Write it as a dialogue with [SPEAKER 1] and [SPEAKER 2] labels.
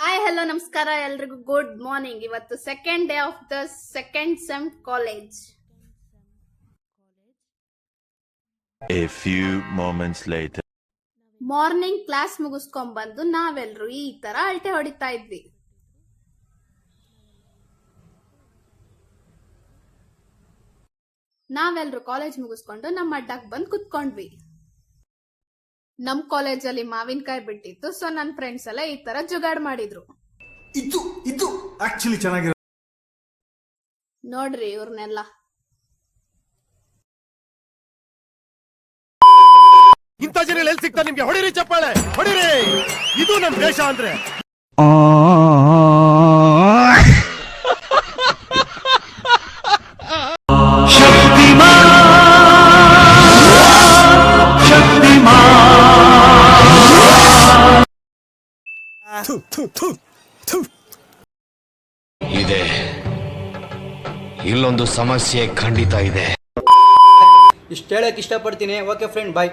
[SPEAKER 1] Hi hello ನಮಸ್ಕಾರ ಎಲ್ರಿಗೂ good morning. ಇವತ್ತು second day of the second sem college.
[SPEAKER 2] A few moments later.
[SPEAKER 1] Morning class ಮುಗಿಸ್ಕೊಂಡ್ ಬಂದು ನಾವೆಲ್ರು ಈ ತರ ಅಳತೆ ಹೊಡಿತಾ ಇದ್ವಿ. ನಾವೆಲ್ರು ಕಾಲೇಜ್ ಮುಗಿಸ್ಕೊಂಡು ನಮ್ಮ ಅಡ್ಡಕ್ ಬಂದ್ ಕುತ್ಕೊಂಡ್ವಿ. ನಮ್ ಕಾಲೇಜಲ್ಲಿ ಮಾವಿನಕಾಯಿ ಬಿಟ್ಟಿತ್ತು, ಸೊ ನನ್ನ ಫ್ರೆಂಡ್ಸ್ ಎಲ್ಲ ಈ ತರ ಜುಗಾಡ್ ಮಾಡಿದ್ರು.
[SPEAKER 3] ಇದು ಆಕ್ಚುಲಿ ಚೆನ್ನಾಗಿರೋ
[SPEAKER 1] ನೋಡ್ರಿ ಇವ್ರನ್ನೆಲ್ಲ.
[SPEAKER 4] ಇಂಥ ಜನ ಎಲ್ಲಿ ಸಿಗ್ತಾರೆ ನಿಮ್ಗೆ? ಹೊಡಿರಿ ಚಪ್ಪಾಳೆ, ಹೊಡಿರಿ. ಇದು ನಮ್ ದೇಶ ಅಂದ್ರೆ.
[SPEAKER 5] ಇದೆ, ಇಲ್ಲೊಂದು ಸಮಸ್ಯೆ ಖಂಡಿತ ಇದೆ.
[SPEAKER 6] ಇಷ್ಟು ಹೇಳಕ್ ಇಷ್ಟಪಡ್ತೀನಿ. ಓಕೆ ಫ್ರೆಂಡ್, ಬಾಯ್.